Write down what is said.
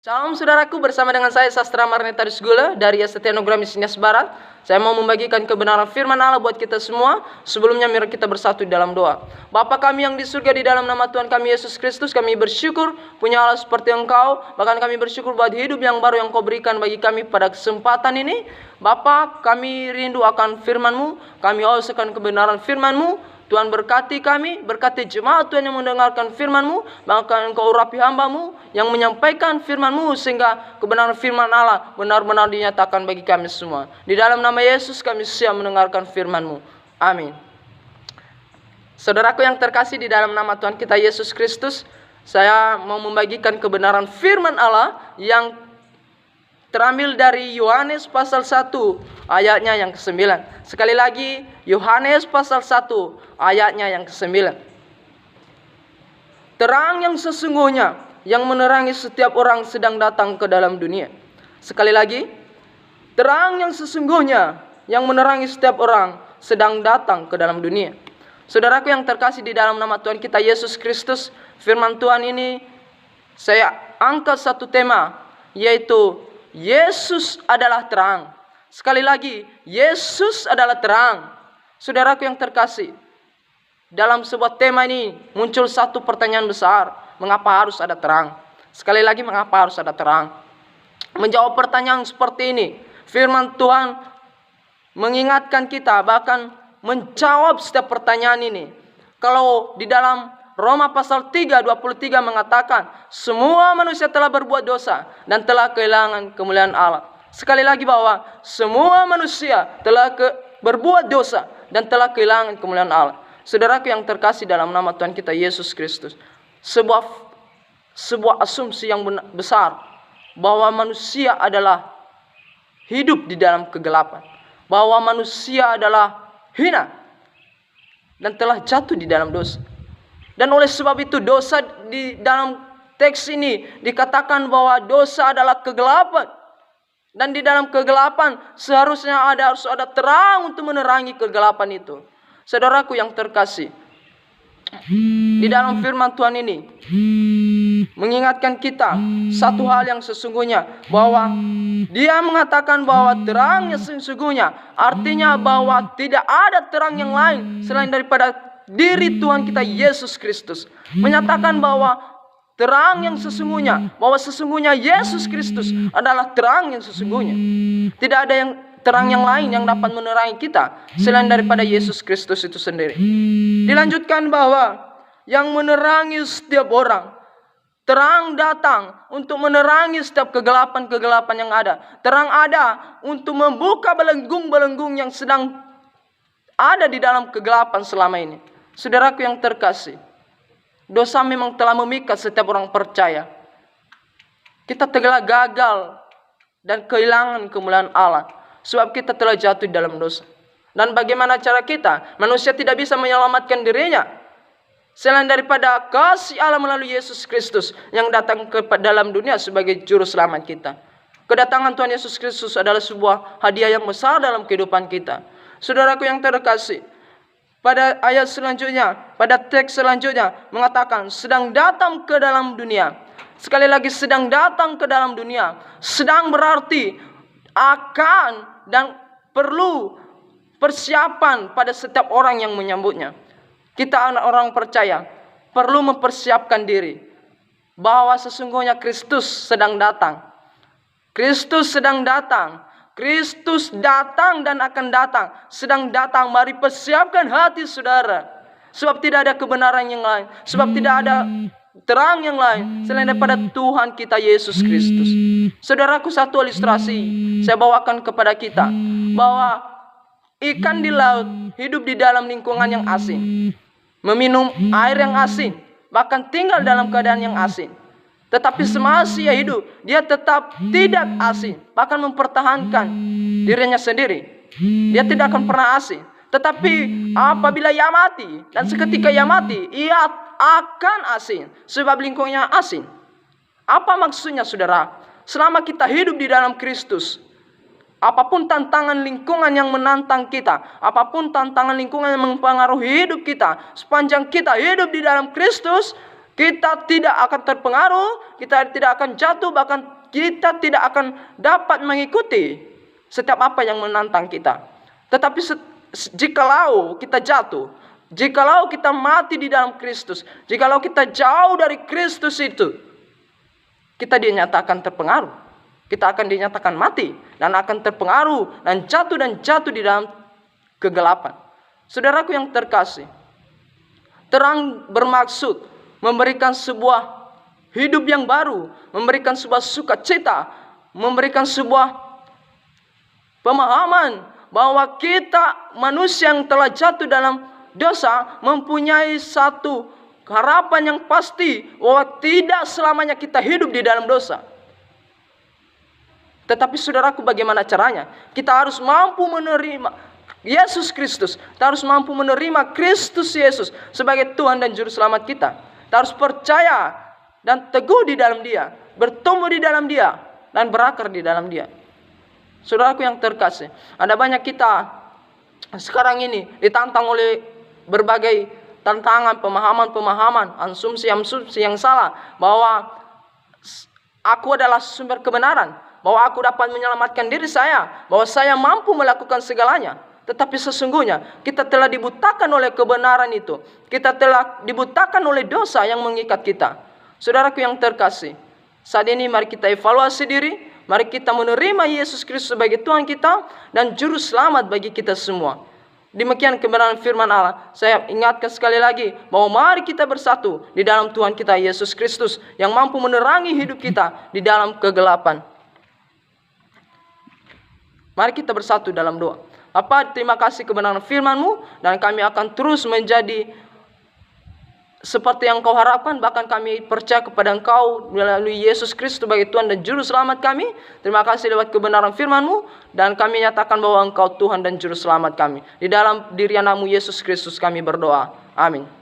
Salam saudaraku, bersama dengan saya Sastra Marnetarius Gula dari STT Anugerah Misias Barat. Saya mau membagikan kebenaran firman Allah buat kita semua. Sebelumnya mari kita bersatu di dalam doa. Bapa kami yang di surga, di dalam nama Tuhan kami Yesus Kristus, kami bersyukur punya Allah seperti Engkau. Bahkan kami bersyukur buat hidup yang baru yang Kau berikan bagi kami pada kesempatan ini. Bapa, kami rindu akan firman-Mu, kami haus akan kebenaran firman-Mu. Tuhan berkati kami, berkati jemaat Tuhan yang mendengarkan firman-Mu, bahkan Engkau urapi hamba-Mu yang menyampaikan firman-Mu sehingga kebenaran firman Allah benar-benar dinyatakan bagi kami semua. Di dalam nama Yesus kami siap mendengarkan firman-Mu. Amin. Saudaraku yang terkasih, di dalam nama Tuhan kita Yesus Kristus, saya mau membagikan kebenaran firman Allah yang terambil dari Yohanes pasal 1 ayatnya yang ke-9. Sekali lagi, Yohanes pasal 1 ayatnya yang ke-9. Terang yang sesungguhnya yang menerangi setiap orang sedang datang ke dalam dunia. Sekali lagi, terang yang sesungguhnya yang menerangi setiap orang sedang datang ke dalam dunia. Saudaraku yang terkasih, di dalam nama Tuhan kita Yesus Kristus, firman Tuhan ini saya angkat satu tema, yaitu Yesus adalah terang. Sekali lagi, Yesus adalah terang. Saudaraku yang terkasih, dalam sebuah tema ini muncul satu pertanyaan besar. Mengapa harus ada terang? Sekali lagi, mengapa harus ada terang? Menjawab pertanyaan seperti ini, firman Tuhan mengingatkan kita, bahkan menjawab setiap pertanyaan ini. Kalau di dalam Roma pasal 3:23 mengatakan, semua manusia telah berbuat dosa dan telah kehilangan kemuliaan Allah. Sekali lagi, bahwa semua manusia telah berbuat dosa dan telah kehilangan kemuliaan Allah. Saudaraku yang terkasih, dalam nama Tuhan kita Yesus Kristus, sebuah asumsi yang besar bahwa manusia adalah hidup di dalam kegelapan, bahwa manusia adalah hina dan telah jatuh di dalam dosa. Dan oleh sebab itu, dosa di dalam teks ini dikatakan bahwa dosa adalah kegelapan. Dan di dalam kegelapan seharusnya harus ada terang untuk menerangi kegelapan itu. Saudaraku yang terkasih, di dalam firman Tuhan ini mengingatkan kita satu hal yang sesungguhnya, bahwa Dia mengatakan bahwa terang yang sesungguhnya, artinya bahwa tidak ada terang yang lain selain daripada diri Tuhan kita Yesus Kristus. Menyatakan bahwa terang yang sesungguhnya, bahwa sesungguhnya Yesus Kristus adalah terang yang sesungguhnya. Tidak ada terang yang lain yang dapat menerangi kita selain daripada Yesus Kristus itu sendiri. Dilanjutkan bahwa yang menerangi setiap orang, terang datang untuk menerangi setiap kegelapan-kegelapan yang ada. Terang ada untuk membuka belenggung-belenggung yang sedang ada di dalam kegelapan selama ini. Saudaraku yang terkasih, dosa memang telah memikat setiap orang percaya. Kita telah gagal dan kehilangan kemuliaan Allah, sebab kita telah jatuh di dalam dosa. Dan bagaimana cara kita? Manusia tidak bisa menyelamatkan dirinya selain daripada kasih Allah melalui Yesus Kristus yang datang ke dalam dunia sebagai juru selamat kita. Kedatangan Tuhan Yesus Kristus adalah sebuah hadiah yang besar dalam kehidupan kita. Saudaraku yang terkasih, pada ayat selanjutnya, pada teks selanjutnya mengatakan sedang datang ke dalam dunia. Sekali lagi, sedang datang ke dalam dunia. Sedang berarti akan dan perlu persiapan pada setiap orang yang menyambutnya. Kita orang percaya perlu mempersiapkan diri bahwa sesungguhnya Kristus sedang datang. Kristus sedang datang. Kristus datang dan akan datang. Sedang datang. Mari persiapkan hati saudara. Sebab tidak ada kebenaran yang lain. Sebab tidak ada terang yang lain selain daripada Tuhan kita Yesus Kristus. Saudaraku, satu ilustrasi saya bawakan kepada kita, bahwa ikan di laut hidup di dalam lingkungan yang asin, meminum air yang asin, bahkan tinggal dalam keadaan yang asin. Tetapi semasa ia hidup, dia tetap tidak asin, bahkan mempertahankan dirinya sendiri. Dia tidak akan pernah asin. Tetapi apabila ia mati, dan seketika ia mati, ia akan asin, sebab lingkungannya asin. Apa maksudnya, saudara? Selama kita hidup di dalam Kristus, apapun tantangan lingkungan yang menantang kita, apapun tantangan lingkungan yang mempengaruhi hidup kita, sepanjang kita hidup di dalam Kristus, kita tidak akan terpengaruh, kita tidak akan jatuh, bahkan kita tidak akan dapat mengikuti setiap apa yang menantang kita. Tetapi jikalau kita jatuh, jikalau kita mati di dalam Kristus, jikalau kita jauh dari Kristus itu, kita dinyatakan terpengaruh. Kita akan dinyatakan mati dan akan terpengaruh dan jatuh di dalam kegelapan. Saudaraku yang terkasih, terang bermaksud memberikan sebuah hidup yang baru, memberikan sebuah sukacita, memberikan sebuah pemahaman bahwa kita manusia yang telah jatuh dalam dosa mempunyai satu harapan yang pasti bahwa tidak selamanya kita hidup di dalam dosa. Tetapi saudaraku, bagaimana caranya? Kita harus mampu menerima Yesus Kristus. Kita harus mampu menerima Kristus Yesus sebagai Tuhan dan Juru Selamat kita. Kita harus percaya dan teguh di dalam Dia, bertumbuh di dalam Dia, dan berakar di dalam Dia. Saudaraku yang terkasih, ada banyak kita sekarang ini ditantang oleh berbagai tantangan, pemahaman-pemahaman, asumsi-asumsi yang salah bahwa aku adalah sumber kebenaran, bahwa aku dapat menyelamatkan diri saya, bahwa saya mampu melakukan segalanya. Tetapi sesungguhnya kita telah dibutakan oleh kebenaran itu. Kita telah dibutakan oleh dosa yang mengikat kita. Saudaraku yang terkasih, saat ini mari kita evaluasi diri. Mari kita menerima Yesus Kristus sebagai Tuhan kita dan Juru Selamat bagi kita semua. Demikian kebenaran firman Allah. Saya ingatkan sekali lagi bahwa mari kita bersatu di dalam Tuhan kita Yesus Kristus yang mampu menerangi hidup kita di dalam kegelapan. Mari kita bersatu dalam doa. Bapa, terima kasih kebenaran firman-Mu, dan kami akan terus menjadi seperti yang Kau harapkan. Bahkan kami percaya kepada Engkau melalui Yesus Kristus sebagai Tuhan dan Juru Selamat kami. Terima kasih lewat kebenaran firman-Mu, dan kami nyatakan bahwa Engkau Tuhan dan Juru Selamat kami. Di dalam diri Anak-Mu Yesus Kristus kami berdoa. Amin.